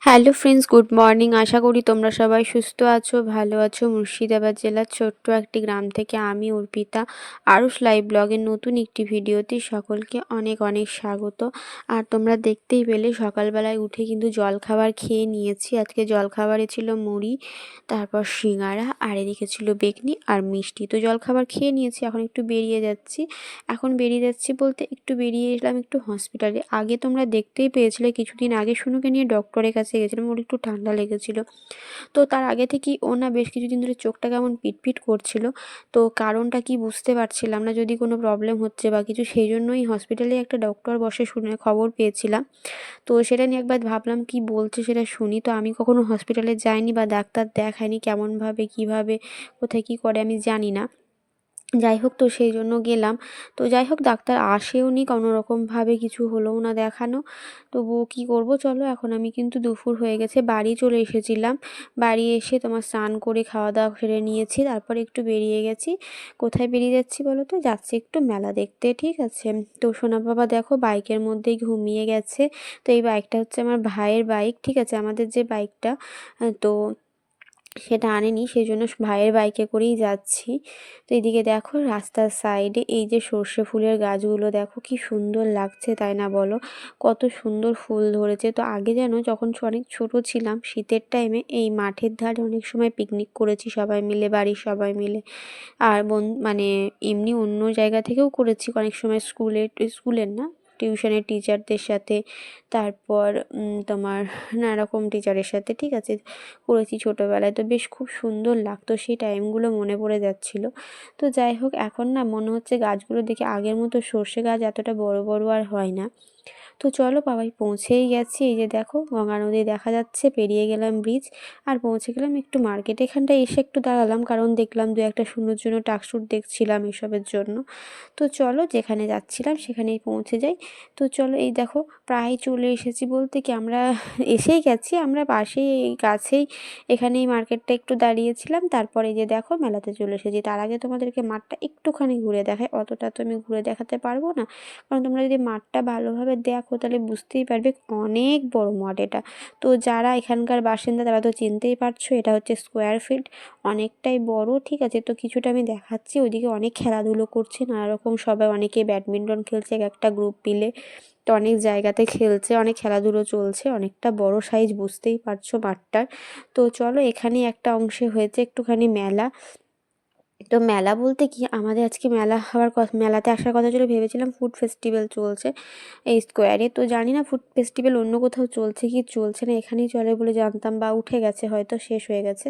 Hello friends, good morning. আশা করি তোমরা সবাই সুস্থ আছো, ভালো আছো। মুর্শিদাবাদ জেলার ছোট্ট একটি গ্রাম থেকে আমি অর্পিতা আরুষ লাইভ ব্লগের নতুন একটি ভিডিওতে সকলকে অনেক অনেক স্বাগত। আর তোমরা দেখতেই পেলে সকালবেলায় উঠে কিন্তু জলখাবার খেয়ে নিয়েছি। আজকে জলখাবারে ছিল মুড়ি, তারপর সিঙ্গারা, আর এদিকে ছিল বেগনি আর মিষ্টি। তো জলখাবার খেয়ে নিয়েছি, এখন একটু বেরিয়ে যাচ্ছি। এখন বেরিয়ে যাচ্ছি বলতে একটু বেরিয়ে এলাম একটু হসপিটালে। আগে তোমরা দেখতেই পেয়েছিলে কিছুদিন আগে শুনুকে নিয়ে ডক্টরের কাছে গেছিলাম, ওর একটু ঠান্ডা লেগেছিল। তো তার আগে থেকেই ও না বেশ কিছুদিন ধরে চোখটা কেমন পিটপিট করছিল। তো কারণটা কি বুঝতে পারছিলাম না, যদি কোনো প্রবলেম হচ্ছে বা কিছু, সেই জন্যই হসপিটালে একটা ডক্টর বসে শুনে খবর পেয়েছিলাম। তো সেটা নিয়ে একবার ভাবলাম কি বলছে সেটা শুনি। তো আমি কখনো হসপিটালে যাইনি বা ডাক্তার দেখাইনি, কেমনভাবে কিভাবে কোথায় কি করে আমি জানি না। যাই হোক, তো সেই জন্য গেলাম। তো যাই হোক, ডাক্তার আসেও নি, কোনো রকমভাবে কিছু হলোও না দেখানো। তবুও কী করব, চলো। এখন আমি কিন্তু দুপুর হয়ে গেছে, বাড়ি চলে এসেছিলাম। বাড়ি এসে তোমার স্নান করে খাওয়া দাওয়া সেরে নিয়েছি, তারপরে একটু বেরিয়ে গেছি। কোথায় বেরিয়ে যাচ্ছি বলো তো? যাচ্ছি একটু মেলা দেখতে, ঠিক আছে। তো সোনা বাবা দেখো বাইকের মধ্যেই ঘুমিয়ে গেছে। তো এই বাইকটা হচ্ছে আমার ভাইয়ের বাইক, ঠিক আছে। আমাদের যে বাইকটা, তো সেটা আনেনি, সেই জন্য ভাইয়ের বাইকে করেই যাচ্ছি। তো এদিকে দেখো রাস্তার সাইডে এই যে সর্ষে ফুলের গাছগুলো দেখো কি সুন্দর লাগছে, তাই না বলো? কত সুন্দর ফুল ধরেছে। তো আগে যেন যখন অনেক ছোট ছিলাম, শীতের টাইমে এই মাঠের ধারে অনেক সময় পিকনিক করেছি সবাই মিলে, বাড়ির সবাই মিলে। আর মানে এমনি অন্য জায়গা থেকেও করেছি অনেক সময়, স্কুলের না, টিউশনের টিচারদের সাথে, তারপর তোমার নানা রকম টিচারের সাথে, ঠিক আছে, করেছি ছোটোবেলায়। তো বেশ খুব সুন্দর লাগতো, সেই টাইমগুলো মনে পড়ে যাচ্ছিলো। তো যাই হোক, এখন না মনে হচ্ছে গাছগুলো দেখে আগের মতো সর্ষে গাছ এতটা বড় বড় আর হয় না। তো চলো বাবাই, পৌঁছেই গেছি। এই যে দেখো গঙ্গা নদী দেখা যাচ্ছে, পেরিয়ে গেলাম ব্রিজ আর পৌঁছে গেলাম একটু মার্কেট। এখানটায় এসে একটু দাঁড়ালাম, কারণ দেখলাম দু একটা সুন্দর জন্য টাকসুট দেখছিলাম এসবের জন্য। তো চলো যেখানে যাচ্ছিলাম সেখানেই পৌঁছে যাই। তো চলো, এই দেখো প্রায় চলে এসেছি বলতে কি, আমরা এসেই গেছি, আমরা পাশেই এই কাছেই এখানেই মার্কেটটা একটু দাঁড়িয়েছিলাম। তারপরে যে দেখো মেলাতে চলে এসেছি। তার আগে তোমাদেরকে মাঠটা একটুখানি ঘুরে দেখাই, অতটা তো আমি ঘুরে দেখাতে পারবো না, কারণ তোমরা যদি মাঠটা ভালোভাবে দেখো তাহলে বুঝতেই পারবে অনেক বড় মাঠ এটা। তো যারা এখানকার বাসিন্দা তারা তো চিনতেই পারছো, এটা হচ্ছে স্কোয়ার ফিল্ড, অনেকটাই বড়, ঠিক আছে। তো কিছুটা আমি দেখাচ্ছি, ওইদিকে অনেক খেলাধুলো করছে নানা রকম সবাই, অনেকে ব্যাডমিন্টন খেলছে এক একটা গ্রুপ মিলে। তো অনেক জায়গাতে খেলছে, অনেক খেলাধুলো চলছে, অনেকটা বড় সাইজ, বুঝতেই পারছো মাঠটার। তো চলো, এখানে একটা অংশে হয়েছে একটুখানি মেলা। তো মেলা বলতে কি, আমাদের আজকে মেলা হওয়ার কথা, মেলাতে আসার কথা ছিল, ভেবেছিলাম ফুড ফেস্টিভ্যাল চলছে এই স্কোয়ারে। তো জানি না ফুড ফেস্টিভ্যাল অন্য কোথাও চলছে কি চলছে না, এখানেই চলে বলে জানতাম, বা উঠে গেছে হয়তো, শেষ হয়ে গেছে।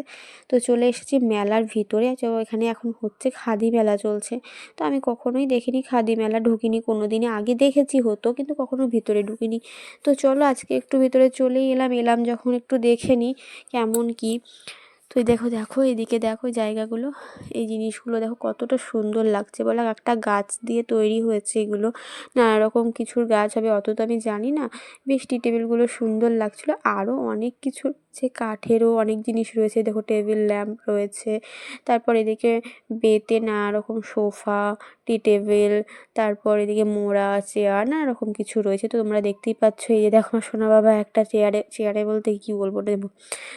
তো চলে এসেছি মেলার ভিতরে। তো এখানে এখন হচ্ছে খাদি মেলা চলছে। তো আমি কখনোই দেখিনি খাদি মেলা, ঢুকিনি কোনো দিনে, আগে দেখেছি হতো কিন্তু কখনো ভিতরে ঢুকিনি। তো চলো আজকে একটু ভিতরে চলেই এলাম যখন একটু দেখে নিই কেমন কি। তো এই দেখো দেখো এদিকে দেখো জায়গাগুলো, এই জিনিসগুলো দেখো কতটা সুন্দর লাগছে বলো। একটা গাছ দিয়ে তৈরি হয়েছে এগুলো, নানা রকম কিছুর গাছ হবে অত তো আমি জানি না। বেশ টি টেবিলগুলো সুন্দর লাগছিলো, আরও অনেক কিছু যে কাঠেরও অনেক জিনিস রয়েছে, দেখো টেবিল ল্যাম্প রয়েছে। তারপর এদিকে বেতে নানা রকম সোফা, টি টেবিল, তারপর এদিকে মোড়া চেয়ার, নানা রকম কিছু রয়েছে। তো তোমরা দেখতেই পাচ্ছ, এই যে দেখো আমার সোনা বাবা একটা চেয়ারে বলতে কী বলবো,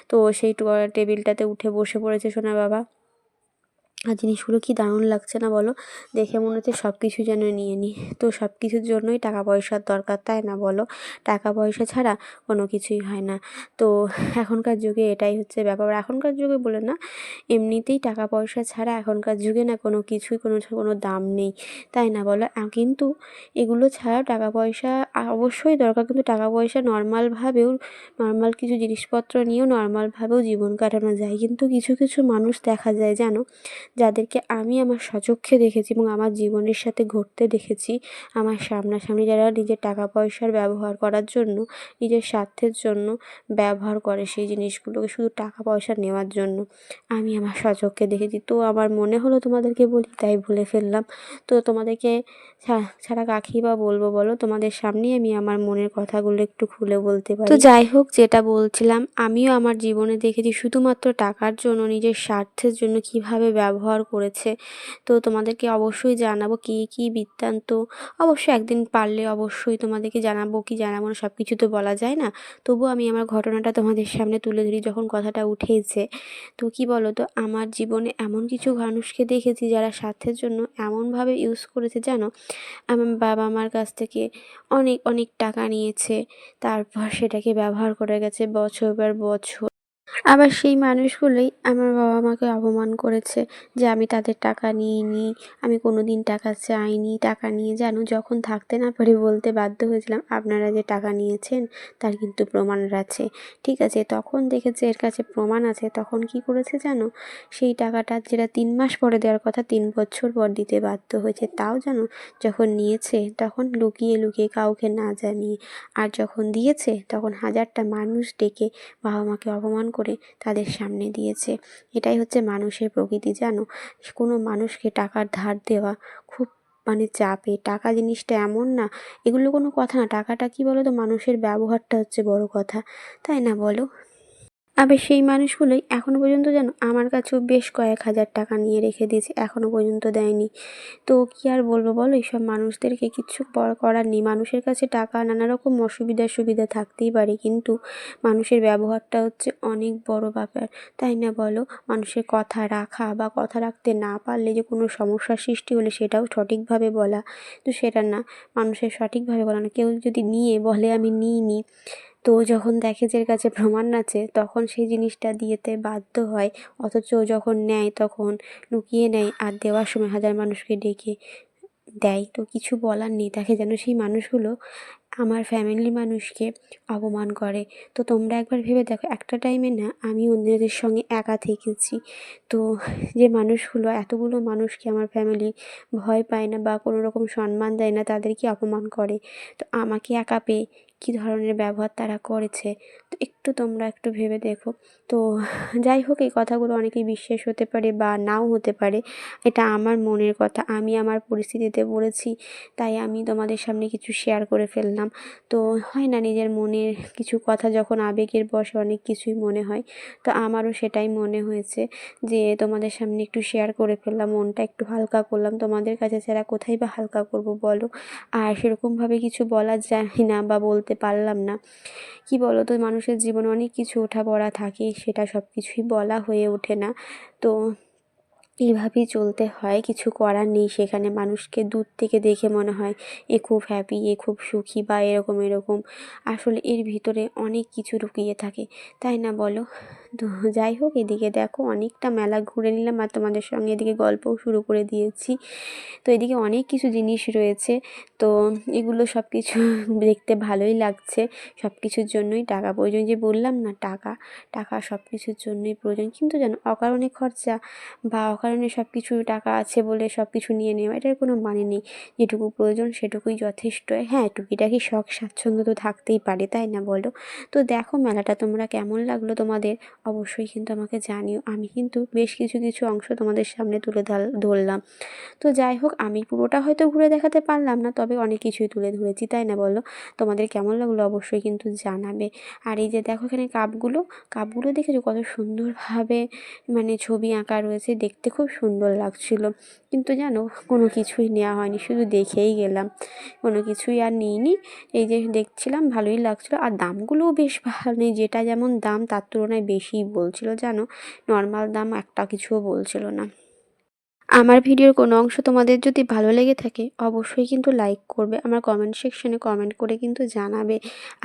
তো সেই টেবিলটাতে উঠে বসে পড়েছে সোনা বাবা। আর জিনিসগুলো কি দারুণ লাগছে না বলো? দেখে মনে হচ্ছে সব কিছু যেন নিয়ে নিই। তো সব কিছুর জন্যই টাকা পয়সার দরকার, তাই না বলো? টাকা পয়সা ছাড়া কোনো কিছুই হয় না। তো এখনকার যুগে এটাই হচ্ছে ব্যাপার। এখনকার যুগে বলে না, এমনিতেই টাকা পয়সা ছাড়া এখনকার যুগে না কোনো কিছুই, কোনো দাম নেই, তাই না বলো? কিন্তু এগুলো ছাড়াও টাকা পয়সা অবশ্যই দরকার, কিন্তু টাকা পয়সা নর্মালভাবেও, নর্মাল কিছু জিনিসপত্র নিয়েও নর্মালভাবেও জীবন কাটানো যায়। কিন্তু কিছু কিছু মানুষ দেখা যায় জানো, যাদেরকে আমি আমার স্বচক্ষে দেখেছি এবং আমার জীবনের সাথে ঘটতে দেখেছি, আমার সামনাসামনি, যারা নিজের টাকা পয়সার ব্যবহার করার জন্য, নিজের স্বার্থের জন্য ব্যবহার করে সেই জিনিসগুলোকে, শুধু টাকা পয়সা নেওয়ার জন্য, আমি আমার স্বচক্ষে দেখেছি। তো আমার মনে হলো তোমাদেরকে বলি, তাই বলে ফেললাম। তো তোমাদেরকে ছাড়া কাকেই বা বলবো বলো? তোমাদের সামনেই আমি আমার মনের কথাগুলো একটু খুলে বলতে পারি। তো যাই হোক, যেটা বলছিলাম, আমিও আমার জীবনে দেখেছি শুধুমাত্র টাকার জন্য, নিজের স্বার্থের জন্য কিভাবে ব্যবহার ব্যবহার করেছে। তো তোমাদেরকে অবশ্যই জানাবো কী কী বৃত্তান্ত। অবশ্যই একদিন পারলে অবশ্যই তোমাদেরকে জানাবো কি জানাবো না, সব কিছু তো বলা যায় না। তবুও আমি আমার ঘটনাটা তোমাদের সামনে তুলে ধরি যখন কথাটা উঠেছে। তো কি বলো তো, আমার জীবনে এমন কিছু মানুষকে দেখেছি যারা স্বার্থের জন্য এমনভাবে ইউজ করেছে জানো। আমার বাবা মার কাছ থেকে অনেক অনেক টাকা নিয়েছে, তারপর সেটাকে ব্যবহার করে গেছে বছর পর বছর। আবার সেই মানুষগুলোই আমার বাবা মাকে অপমান করেছে যে আমি তাদের টাকা নিইনি, আমি কোনো দিন টাকা চাইনি। টাকা নিয়ে জানো যখন থাকতে না পারে বলতে বাধ্য হয়েছিলাম, আপনারা যে টাকা নিয়েছেন তার কিন্তু প্রমাণ আছে। ঠিক আছে, তখন দেখেছে এর কাছে প্রমাণ আছে, তখন কি করেছে জানো, সেই টাকাটা যেটা 3 মাস পরে দেওয়ার কথা 3 বছর পর দিতে বাধ্য হয়েছে। তাও জানো, যখন নিয়েছে তখন লুকিয়ে লুকিয়ে কাউকে না জানিয়ে, আর যখন দিয়েছে তখন হাজারটা মানুষ ডেকে বাবা মাকে অপমান করে তাদের সামনে দিয়েছে। এটাই হচ্ছে মানুষের প্রকৃতি জানো। কোনো মানুষকে টাকার ধার দেওয়া খুব চাপে। টাকা জিনিসটা এমন না, এগুলো কোনো কথা না। টাকাটা কি বলো তো, মানুষের ব্যবহারটা হচ্ছে বড় কথা, তাই না বলো। আবার সেই মানুষগুলোই এখনও পর্যন্ত জানো আমার কাছেও বেশ কয়েক হাজার টাকা নিয়ে রেখে দিয়েছে, এখনও পর্যন্ত দেয়নি। তো কি আর বলবো বলো, এইসব মানুষদেরকে কিচ্ছু করার নেই। মানুষের কাছে টাকা নানা রকম সুবিধা থাকতেই পারে, কিন্তু মানুষের ব্যবহারটা হচ্ছে অনেক বড় ব্যাপার, তাই না বলো। মানুষের কথা রাখা বা কথা রাখতে না পারলে যে কোনো সমস্যার সৃষ্টি হলে সেটাও সঠিকভাবে বলা, তো সেটা না। মানুষের সঠিকভাবে বলা না, কেউ যদি নিয়ে বলে আমি নিইনি, তো যখন দেখে যে এর কাছে প্রমাণ আছে তখন সেই জিনিসটা দিতে বাধ্য হয়। অথচ যখন নেয় তখন লুকিয়ে নেয়, আর দেওয়ার সময় হাজার মানুষকে ডেকে দেয়। তো কিছু বলার নেই, তাকে যেন সেই মানুষগুলো আমার ফ্যামিলির মানুষকে অপমান করে। তো তোমরা একবার ভেবে দেখো, একটা টাইমে না আমি অন্যদের সঙ্গে একা থেকেছি। তো যে মানুষগুলো, এতগুলো মানুষকে আমার ফ্যামিলি ভয় পায় না বা কোনো রকম সম্মান দেয় না, তাদেরকে অপমান করে। তো আমাকে একা পেয়ে কী ধরনের ব্যবহার তারা করেছে, তো তোমরা একটু ভেবে দেখো। তো যাই হোক, এই কথাগুলো অনেকেই বিশ্বাস হতে পারে বা নাও হতে পারে, এটা আমার মনের কথা। আমি আমার পরিস্থিতিতে পড়েছি, তাই আমি তোমাদের সামনে কিছু শেয়ার করে ফেললাম। তো হয় না, নিজের মনের কিছু কথা যখন আবেগের বশে অনেক কিছুই মনে হয়, তো আমারও সেটাই মনে হয়েছে যে তোমাদের সামনে একটু শেয়ার করে ফেললাম, মনটা একটু হালকা করলাম। তোমাদের কাছে ছাড়া কোথায় বা হালকা করব বলো। আর সেরকমভাবে কিছু বলা যায় না বা বলতে পারলাম না। কি বলো তো, মানুষের জীবনে অনেক কিছু ওঠাপড়া থাকে, সেটা সব কিছুই বলা হয়ে ওঠে না। তো এইভাবেই চলতে হয়, কিছু করার নেই। সেখানে মানুষকে দূর থেকে দেখে মনে হয় এ খুব হ্যাপি, এ খুব সুখী বা এরকম এরকম। আসলে এর ভিতরে অনেক কিছু লুকিয়ে থাকে, তাই না বলো। তো যাই হোক, এদিকে দেখো অনেকটা মেলা ঘুরে নিলাম আর তোমাদের সঙ্গে এদিকে গল্পও শুরু করে দিয়েছি। তো এদিকে অনেক কিছু জিনিস রয়েছে, তো এগুলো সব কিছু দেখতে ভালোই লাগছে। সব কিছুর জন্যই টাকা প্রয়োজন, যে বললাম না, টাকা টাকা সব কিছুর জন্যই প্রয়োজন। কিন্তু জানো, অকারণে খরচা বা অকারণে সব কিছু টাকা আছে বলে সব কিছু নিয়ে নেওয়া, এটার কোনো মানে নেই। যেটুকু প্রয়োজন সেটুকুই যথেষ্ট। হ্যাঁ, টুকিটাকি শখ স্বাচ্ছন্দ্য তো থাকতেই পারে, তাই না বলো। তো দেখো মেলাটা তোমরা কেমন লাগলো তোমাদের, অবশ্যই কিন্তু আমাকে জানিও। আমি কিন্তু বেশ কিছু কিছু অংশ তোমাদের সামনে তুলে ধরলাম। তো যাই হোক, আমি পুরোটা হয়তো ঘুরে দেখাতে পারলাম না, তবে অনেক কিছুই তুলে ধরেছি, তাই না বলো। তোমাদের কেমন লাগলো অবশ্যই কিন্তু জানাবে। আর এই যে দেখো এখানে কাপগুলো দেখেছো কত সুন্দরভাবে ছবি আঁকা রয়েছে, দেখতে খুব সুন্দর লাগছিল। কিন্তু জানো, কোনো কিছুই নেওয়া হয়নি, শুধু দেখেই গেলাম, কোনো কিছুই আর নিইনি। এই যে দেখছিলাম, ভালোই লাগছিলো, আর দামগুলোও বেশ ভালো নেই। যেটা যেমন দাম তার তুলনায় বেশিই বলছিল জানো, নর্মাল দাম একটা কিছুও বলছিল না। আমার ভিডিওর কোনো অংশ তোমাদের যদি ভালো লেগে থাকে অবশ্যই কিন্তু লাইক করবে, আমার কমেন্ট সেকশনে কমেন্ট করে কিন্তু জানাবে।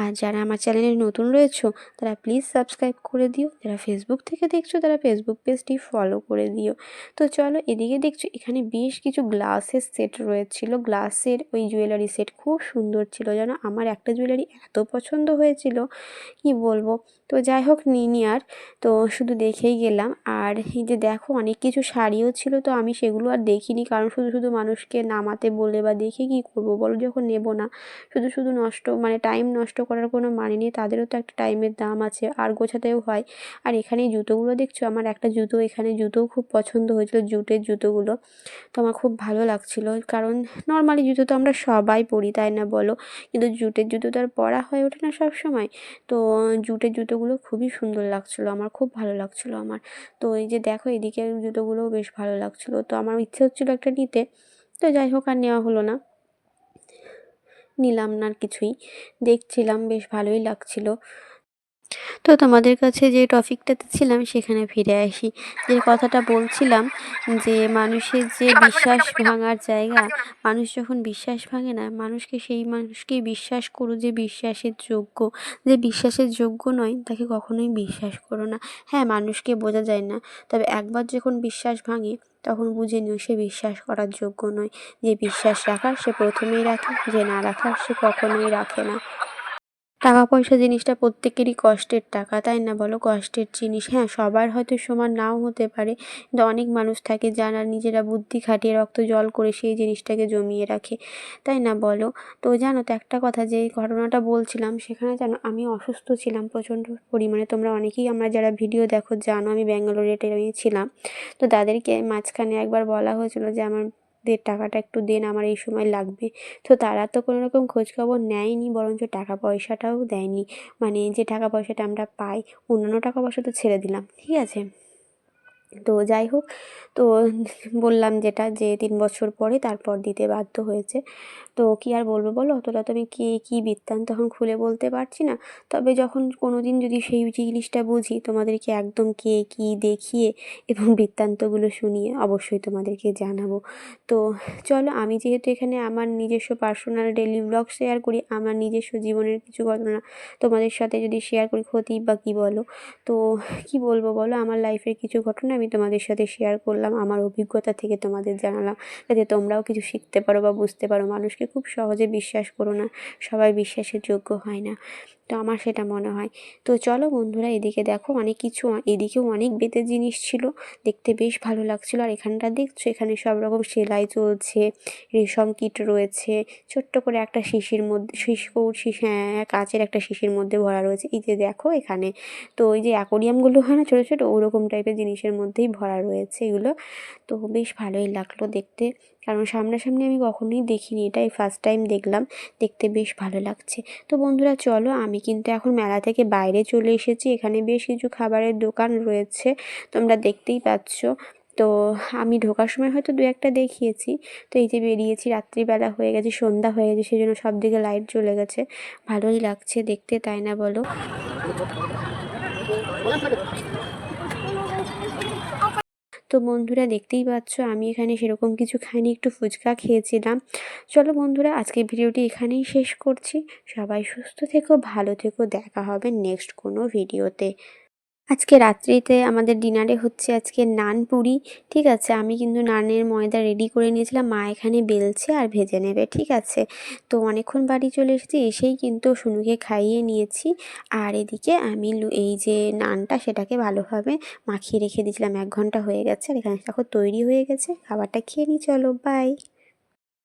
আর যারা আমার চ্যানেলে নতুন রয়েছো তারা প্লিজ সাবস্ক্রাইব করে দিও, যারা ফেসবুক থেকে দেখছো তারা ফেসবুক পেজটি ফলো করে দিও। তো চলো, এদিকে দেখছো এখানে বেশ কিছু গ্লাসের সেট রয়েছিল, গ্লাসের ওই জুয়েলারি সেট খুব সুন্দর ছিল জানো। আমার একটা জুয়েলারি এত পছন্দ হয়েছিল কি বলবো। তো যাই হোক, নিইনি আর, তো শুধু দেখেই গেলাম। আর এই যে দেখো অনেক কিছু শাড়িও ছিল, তো আমি সেগুলো আর দেখিনি, কারণ শুধু শুধু মানুষকে নামাতে বলে বা দেখে কী করবো বলো, যখন নেবো না। শুধু শুধু নষ্ট মানে টাইম নষ্ট করার কোনো মানে নেই, তাদেরও তো একটা টাইমের দাম আছে, আর গোছাতেও হয়। আর এখানে এই জুতোগুলো দেখছো, আমার একটা জুতো এখানে জুতোও খুব পছন্দ হয়েছিল, জুটের জুতোগুলো। তো আমার খুব ভালো লাগছিলো, কারণ নর্মালি জুতো তো আমরা সবাই পরি, তাই না বলো? কিন্তু জুটের জুতো তো আর পরা হয়ে ওঠে না সব সময়। তো জুটের জুতোগুলো খুবই সুন্দর লাগছিলো আমার, খুব ভালো লাগছিলো আমার। তো এই যে দেখো, এদিকে জুতোগুলোও বেশ ভালো লাগছিলো, তো আমার ইচ্ছে হচ্ছিলো একটা নিতে। তো যাই হোক, আর নেওয়া হলো না, নিলাম না আর কিছুই। দেখছিলাম, বেশ ভালোই লাগছিলো। তো তোমাদের কাছে যে টপিকটাতে ছিলাম সেখানে ফিরে আসি। যে কথাটা বলছিলাম, যে মানুষের যে বিশ্বাস ভাঙার জায়গা, মানুষ যখন বিশ্বাস ভাঙে না, মানুষকে সেই মানুষকেই বিশ্বাস করো যে বিশ্বাসের যোগ্য। যে বিশ্বাসের যোগ্য নয় তাকে কখনোই বিশ্বাস করো না। হ্যাঁ, মানুষকে বোঝা যায় না, তবে একবার যখন বিশ্বাস ভাঙে তখন বুঝে নিও সে বিশ্বাস করার যোগ্য নয়। যে বিশ্বাস রাখার সে প্রথমেই রাখে, যে না রাখার সে কখনোই রাখে না। টাকা পয়সা জিনিসটা প্রত্যেকেরই কষ্টের টাকা, তাই না বলো? কষ্টের জিনিস। হ্যাঁ, সবার হয়তো সমান নাও হতে পারে, কিন্তু অনেক মানুষ থাকে যারা নিজেরা বুদ্ধি খাটিয়ে রক্ত জল করে সেই জিনিসটাকে জমিয়ে রাখে, তাই না বলো? তো জানো তো একটা কথা, যে এই ঘটনাটা বলছিলাম সেখানে জানো আমি অসুস্থ ছিলাম প্রচণ্ড পরিমাণে। তোমরা অনেকেই আমরা যারা ভিডিও দেখো জানো আমি ব্যাঙ্গালোরে ছিলাম। তো তাদেরকে মাঝখানে একবার বলা হয়েছিল যে আমাদের টাকাটা একটু দেন, আমার এই সময় লাগবে। তো তারা তো কোনো রকম খোঁজখবর নেয়নি, বরঞ্চ টাকা পয়সাটাও দেয়নি। মানে যে টাকা পয়সাটা আমরা পাই, অন্যান্য টাকা পয়সা তো ছেড়ে দিলাম, ঠিক আছে। তো যাই হোক, তো বললাম যেটা, যে 3 বছর পরে তারপর দিতে বাধ্য হয়েছে। তো কী আর বলবো বলো, অতটা তো আমি কী বৃত্তান্ত এখন খুলে বলতে পারছি না। তবে যখন কোনো দিন যদি সেই জিনিসটা বুঝি, তোমাদেরকে একদম কে কী দেখিয়ে এবং বৃত্তান্তগুলো শুনিয়ে অবশ্যই তোমাদেরকে জানাবো। তো চলো, আমি যেহেতু এখানে আমার নিজস্ব পার্সোনাল ডেইলি ব্লগ শেয়ার করি, আমার নিজস্ব জীবনের কিছু ঘটনা তোমাদের সাথে যদি শেয়ার করি, ক্ষতি বা কী বলো? তো কী বলবো বলো, আমার লাইফের কিছু ঘটনা আমি তোমাদের সাথে শেয়ার করলাম, আমার অভিজ্ঞতা থেকে তোমাদের জানালাম, যাতে তোমরাও কিছু শিখতে পারো বা বুঝতে পারো। মানুষকে খুব সহজে বিশ্বাস করো না, সবাই বিশ্বাসের যোগ্য হয় না, তো আমার সেটা মনে হয়। তো চলো বন্ধুরা, এদিকে দেখো অনেক কিছু, এদিকেও অনেক বেতের জিনিস ছিল, দেখতে বেশ ভালো লাগছিলো। আর এখানটা দেখছো, এখানে সব রকম সেলাই চলছে, রেশম কিট রয়েছে, ছোট্ট করে একটা শিশির মধ্যে হ্যাঁ, কাচের একটা শিশির মধ্যে ভরা রয়েছে। এই যে দেখো এখানে, তো ওই যে অ্যাকোরিয়ামগুলো হয় না ছোটো ছোটো, ওরকম টাইপের জিনিসের মধ্যেই ভরা রয়েছে এগুলো। তো বেশ ভালোই লাগলো দেখতে, কারণ সামনাসামনি আমি কখনোই দেখিনি, এটাই ফার্স্ট টাইম দেখলাম, দেখতে বেশ ভালো লাগছে। তো বন্ধুরা চলো, আমি কিন্তু এখন মেলা থেকে বাইরে চলে এসেছি, এখানে বেশ কিছু খাবারের দোকান রয়েছে, তোমরা দেখতেই পাচ্ছ। তো আমি ঢোকার সময় হয়তো 2-1টা দেখিয়েছি। তো এই যে বেরিয়েছি, রাত্রিবেলা হয়ে গেছে, সন্ধ্যা হয়ে গেছে, সেই জন্য সব দিকে লাইট জ্বলে গেছে, ভালোই লাগছে দেখতে, তাই না বলো? তো বন্ধুরা দেখতেই পাচ্ছ, আমি এখানে সেরকম কিছু খাইনি, একটু ফুচকা খেয়েছিলাম। চলো বন্ধুরা, আজকের ভিডিওটি এখানেই শেষ করছি। সবাই সুস্থ থেকো, ভালো থেকো, দেখা হবে নেক্সট কোনো ভিডিওতে। আজকে রাত্রিতে আমাদের ডিনারে হচ্ছে আজকে নান পুরি, ঠিক আছে। আমি কিন্তু নানের ময়দা রেডি করে নিয়েছিলাম, মা এখানে বেলছে আর ভেজে নেবে, ঠিক আছে। তো অনেকক্ষণ বাড়ি চলে এসেছি, এসেই কিন্তু সোনুকে খাইয়ে নিয়েছি। আর এদিকে আমি এই যে নানটা সেটাকে ভালোভাবে মাখিয়ে রেখে দিয়েছিলাম, 1 ঘন্টা হয়ে গেছে, আর এখানে দেখো তৈরি হয়ে গেছে, খাবারটা খেয়ে নিই, চলো বাই।